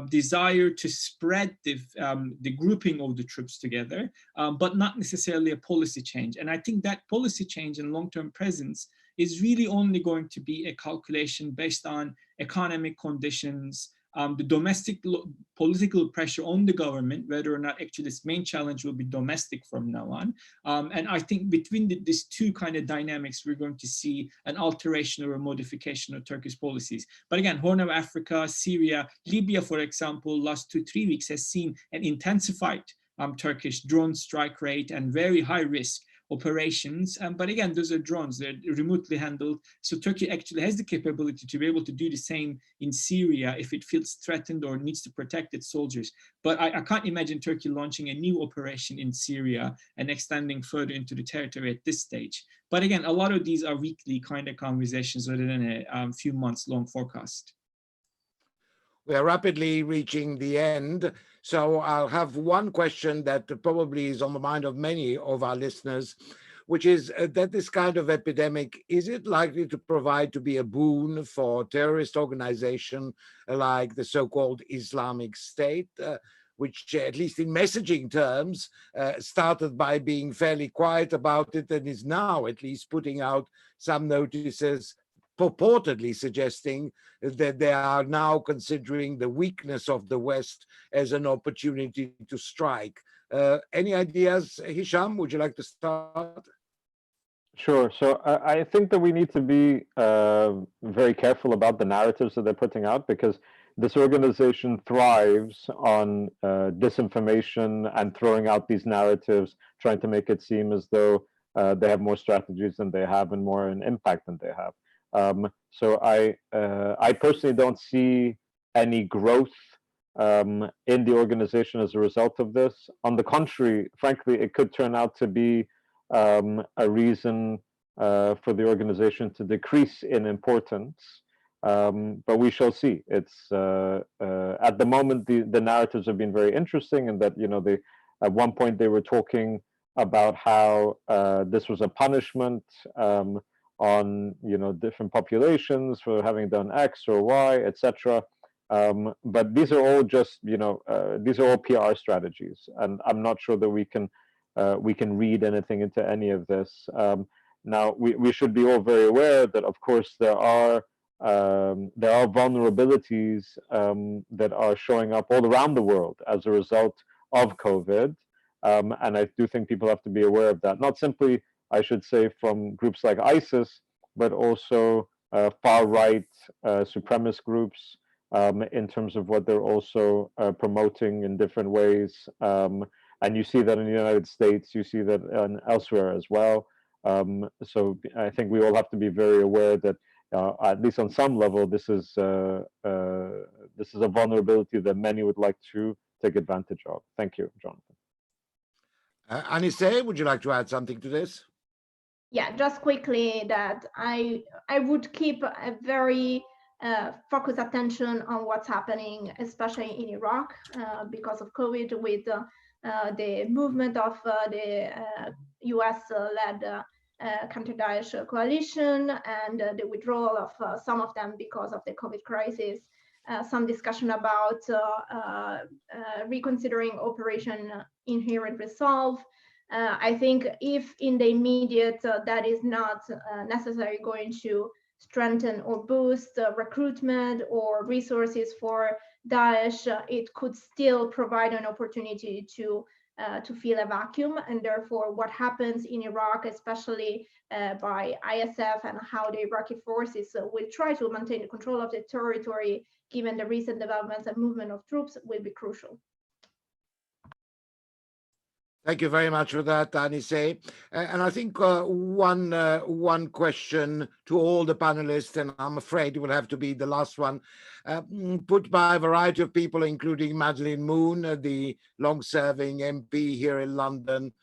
desire to spread the grouping of the troops together, but not necessarily a policy change. And I think that policy change and long-term presence is really only going to be a calculation based on economic conditions, the domestic political pressure on the government, whether or not actually this main challenge will be domestic from now on. And I think between these two kind of dynamics, we're going to see an alteration or a modification of Turkish policies. But again, Horn of Africa, Syria, Libya, for example, last 2-3 weeks has seen an intensified Turkish drone strike rate and very high risk operations. But again, those are drones, they're remotely handled. So Turkey actually has the capability to be able to do the same in Syria if it feels threatened or needs to protect its soldiers. But I can't imagine Turkey launching a new operation in Syria and extending further into the territory at this stage. But again, a lot of these are weekly kind of conversations rather than a few months long forecast. We are rapidly reaching the end. So I'll have one question that probably is on the mind of many of our listeners, which is that this kind of epidemic, is it likely to provide to be a boon for terrorist organization like the so-called Islamic State, which at least in messaging terms, started by being fairly quiet about it and is now at least putting out some notices purportedly suggesting that they are now considering the weakness of the West as an opportunity to strike. Any ideas, Hisham? Would you like to start? Sure. So I think that we need to be very careful about the narratives that they're putting out, because this organization thrives on disinformation and throwing out these narratives, trying to make it seem as though they have more strategies than they have and more an impact than they have. So I personally don't see any growth in the organization as a result of this. On the contrary, frankly, it could turn out to be a reason for the organization to decrease in importance. But we shall see. It's at the moment the narratives have been very interesting, and that they at one point they were talking about how this was a punishment on different populations for having done X or Y, etc. But these are all just these are all PR strategies, and I'm not sure that we can read anything into any of this. Now we should be all very aware that of course there are vulnerabilities that are showing up all around the world as a result of COVID, and I do think people have to be aware of that. Not simply, I should say, from groups like ISIS, but also far-right supremacist groups in terms of what they're also promoting in different ways. And you see that in the United States, you see that elsewhere as well. So I think we all have to be very aware that at least on some level, this is a vulnerability that many would like to take advantage of. Thank you, Jonathan. Anise, would you like to add something to this? Yeah, just quickly that I would keep a very focused attention on what's happening, especially in Iraq, because of COVID, with the movement of the US-led counter-Daesh coalition and the withdrawal of some of them because of the COVID crisis. Some discussion about reconsidering Operation Inherent Resolve. I think if in the immediate that is not necessarily going to strengthen or boost recruitment or resources for Daesh, it could still provide an opportunity to fill a vacuum. And therefore, what happens in Iraq, especially by ISF and how the Iraqi forces will try to maintain control of the territory, given the recent developments and movement of troops, will be crucial. Thank you very much for that, Anise. And I think one question to all the panelists, and I'm afraid it will have to be the last one, put by a variety of people, including Madeleine Moon, the long-serving MP here in London,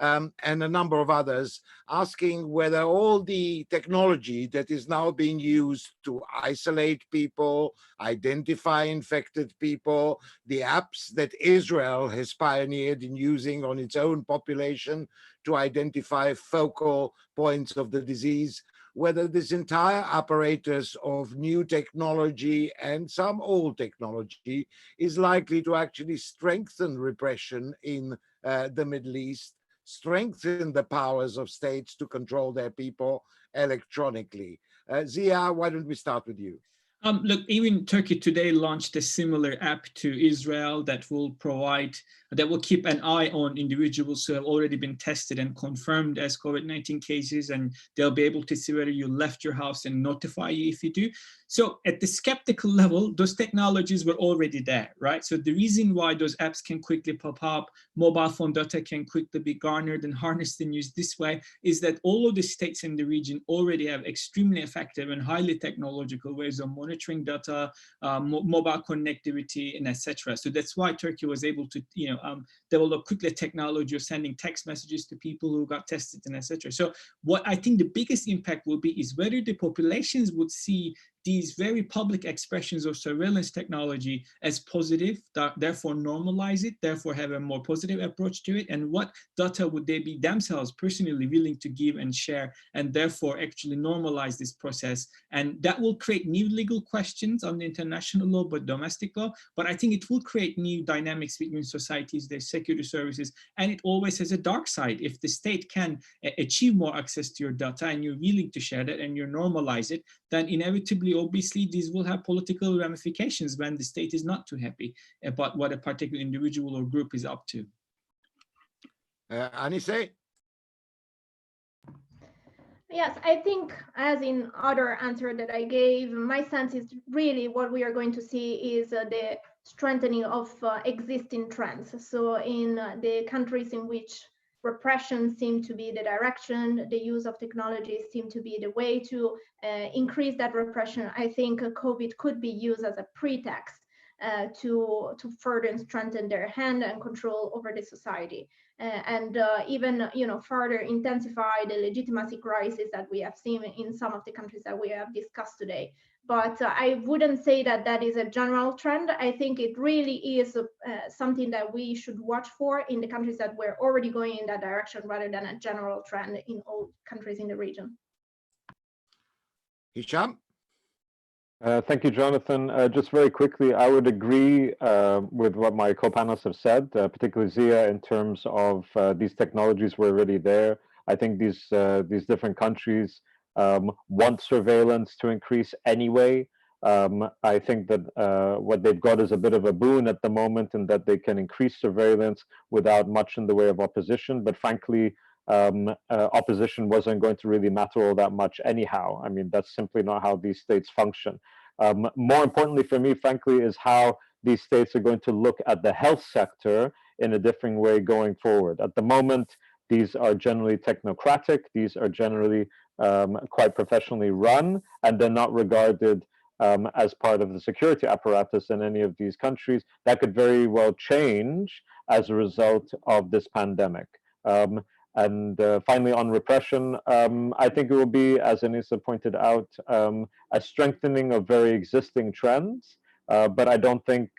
and a number of others, asking whether all the technology that is now being used to isolate people, identify infected people, the apps that Israel has pioneered in using on its own population to identify focal points of the disease, whether this entire apparatus of new technology and some old technology is likely to actually strengthen repression in the Middle East, strengthen the powers of states to control their people electronically. Zia, why don't we start with you? Look, even Turkey today launched a similar app to Israel that will keep an eye on individuals who have already been tested and confirmed as COVID-19 cases, and they'll be able to see whether you left your house and notify you if you do. So at the skeptical level, those technologies were already there, right? So the reason why those apps can quickly pop up, mobile phone data can quickly be garnered and harnessed and used this way, is that all of the states in the region already have extremely effective and highly technological ways of monitoring data, mobile connectivity, and etc. So that's why Turkey was able to, develop quickly technology of sending text messages to people who got tested and etc. So what I think the biggest impact will be is whether the populations would see these very public expressions of surveillance technology as positive, therefore normalize it, therefore have a more positive approach to it, and what data would they be themselves personally willing to give and share, and therefore actually normalize this process. And that will create new legal questions on the international law, but domestic law, but I think it will create new dynamics between societies, their security services, and it always has a dark side. If the state can achieve more access to your data and you're willing to share that and you normalize it, then inevitably, obviously, these will have political ramifications when the state is not too happy about what a particular individual or group is up to. Anise? Yes, I think as in other answer that I gave, my sense is really what we are going to see is the strengthening of existing trends. So in the countries in which repression seemed to be the direction, the use of technology seemed to be the way to increase that repression, I think COVID could be used as a pretext to further strengthen their hand and control over the society. And even further intensify the legitimacy crisis that we have seen in some of the countries that we have discussed today. But I wouldn't say that that is a general trend. I think it really is something that we should watch for in the countries that we're already going in that direction, rather than a general trend in all countries in the region. Hisham? Thank you, Jonathan. Just very quickly, I would agree with what my co-panelists have said, particularly Zia, in terms of these technologies were already there. I think these different countries want surveillance to increase anyway. I think that what they've got is a bit of a boon at the moment, in that they can increase surveillance without much in the way of opposition. But frankly, opposition wasn't going to really matter all that much anyhow. I mean, that's simply not how these states function. More importantly for me, frankly, is how these states are going to look at the health sector in a different way going forward. At the moment, these are generally technocratic. These are generally quite professionally run, and they're not regarded as part of the security apparatus in any of these countries. That could very well change as a result of this pandemic. And finally, on repression, I think it will be, as Anisa pointed out, a strengthening of very existing trends, but I don't think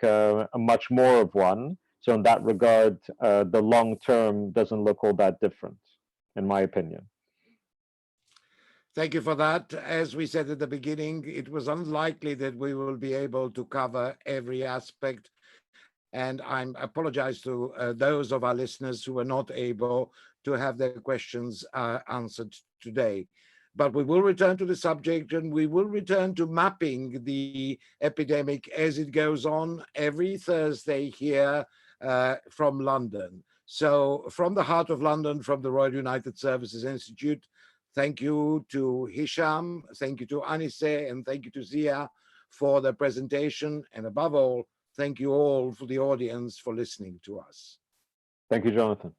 much more of one. So in that regard, the long term doesn't look all that different, in my opinion. Thank you for that. As we said at the beginning, it was unlikely that we will be able to cover every aspect. And I apologize to those of our listeners who were not able to have their questions answered today. But we will return to the subject, and we will return to mapping the epidemic as it goes on every Thursday here from London. So from the heart of London, from the Royal United Services Institute, thank you to Hisham, thank you to Anise, and thank you to Zia for the presentation. And above all, thank you all for the audience for listening to us. Thank you, Jonathan.